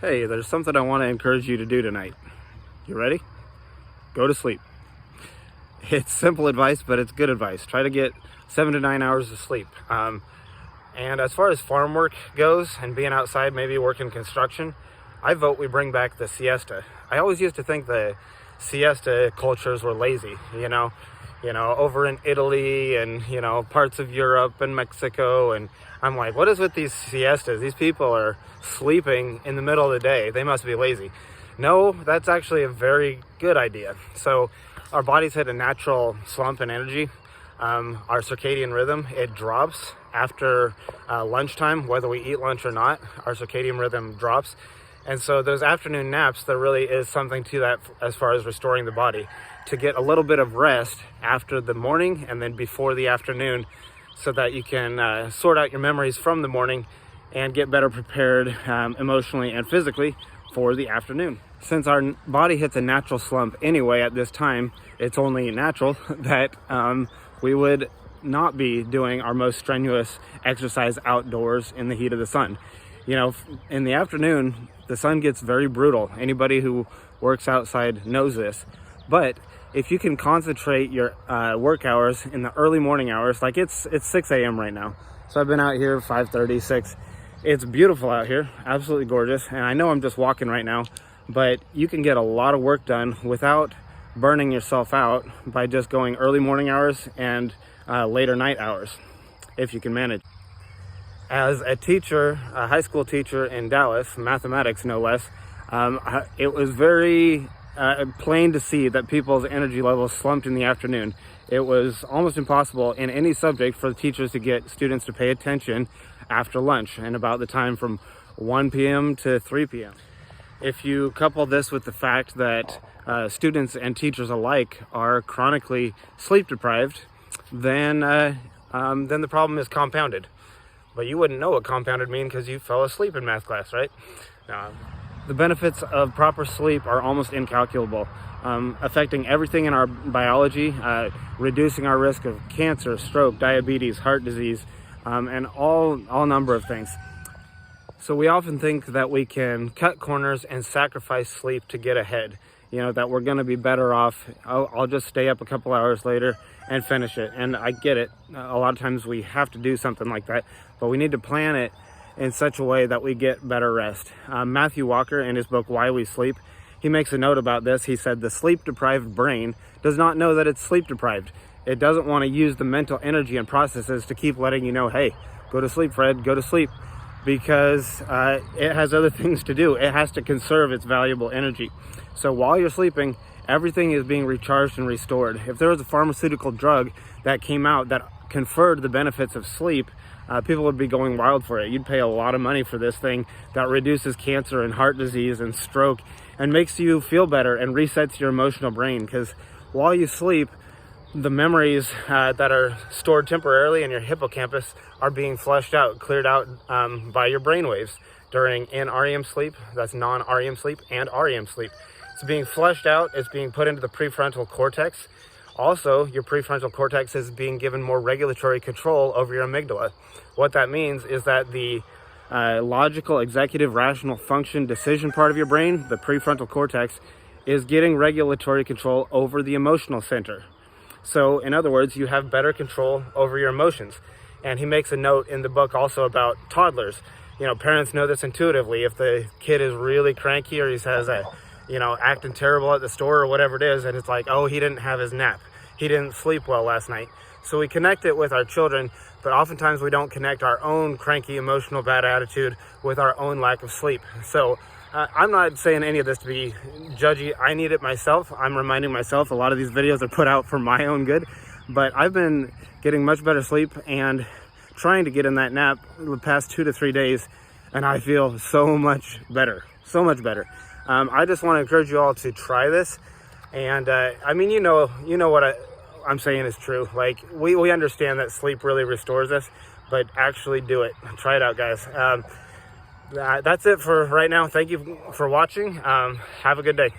Hey, there's something I want to encourage you to do tonight. You ready? Go to sleep. It's simple advice, but it's good advice. Try to get 7 to 9 hours of sleep. And as far as farm work goes and being outside, maybe working construction, I vote we bring back the siesta. I always used to think the siesta cultures were lazy, over in Italy and, parts of Europe and Mexico. And I'm like, what is with these siestas? These people are sleeping in the middle of the day. They must be lazy. No, that's actually a very good idea. So our bodies hit a natural slump in energy. Our circadian rhythm, it drops after lunchtime, whether we eat lunch or not. Our circadian rhythm drops. And so those afternoon naps, there really is something to that as far as restoring the body, to get a little bit of rest after the morning and then before the afternoon, so that you can sort out your memories from the morning and get better prepared emotionally and physically for the afternoon. Since our body hits a natural slump anyway at this time, it's only natural that we would not be doing our most strenuous exercise outdoors in the heat of the sun. In the afternoon, the sun gets very brutal. Anybody who works outside knows this. But if you can concentrate your work hours in the early morning hours, like it's 6 a.m. right now. So I've been out here 5:30, 6. It's beautiful out here, absolutely gorgeous. And I know I'm just walking right now, but you can get a lot of work done without burning yourself out by just going early morning hours and later night hours, if you can manage. As a teacher, a high school teacher in Dallas, mathematics no less, it was very plain to see that people's energy levels slumped in the afternoon. It was almost impossible in any subject for the teachers to get students to pay attention after lunch and about the time from 1 p.m. to 3 p.m. If you couple this with the fact that students and teachers alike are chronically sleep deprived, then the problem is compounded. But you wouldn't know what compounded mean because you fell asleep in math class, right? The benefits of proper sleep are almost incalculable, affecting everything in our biology, reducing our risk of cancer, stroke, diabetes, heart disease, and all number of things. So we often think that we can cut corners and sacrifice sleep to get ahead. That we're going to be better off. I'll just stay up a couple hours later and finish it. And I get it. A lot of times we have to do something like that, but we need to plan it in such a way that we get better rest. Matthew Walker, in his book, Why We Sleep, he makes a note about this. He said, the sleep-deprived brain does not know that it's sleep-deprived. It doesn't want to use the mental energy and processes to keep letting you know, hey, go to sleep, Fred, go to sleep, because it has other things to do. It has to conserve its valuable energy. So while you're sleeping, everything is being recharged and restored. If there was a pharmaceutical drug that came out that conferred the benefits of sleep, people would be going wild for it. You'd pay a lot of money for this thing that reduces cancer and heart disease and stroke and makes you feel better and resets your emotional brain. Because while you sleep, the memories that are stored temporarily in your hippocampus are being flushed out, cleared out by your brain waves during NREM sleep, that's non-REM sleep, and REM sleep. It's being flushed out, it's being put into the prefrontal cortex. Also, your prefrontal cortex is being given more regulatory control over your amygdala. What that means is that the logical, executive, rational function decision part of your brain, the prefrontal cortex, is getting regulatory control over the emotional center. So, in other words, you have better control over your emotions. And he makes a note in the book also about toddlers. Parents know this intuitively. If the kid is really cranky or he has acting terrible at the store or whatever it is, and it's like, oh, he didn't have his nap. He didn't sleep well last night. So we connect it with our children, but oftentimes we don't connect our own cranky, emotional, bad attitude with our own lack of sleep. So I'm not saying any of this to be judgy. I need it myself. I'm reminding myself a lot of these videos are put out for my own good, but I've been getting much better sleep and trying to get in that nap the past 2 to 3 days, and I feel so much better, so much better. I just want to encourage you all to try this. And what I'm saying is true. Like, we understand that sleep really restores us, but actually do it. Try it out, guys. That's it for right now. Thank you for watching. Have a good day.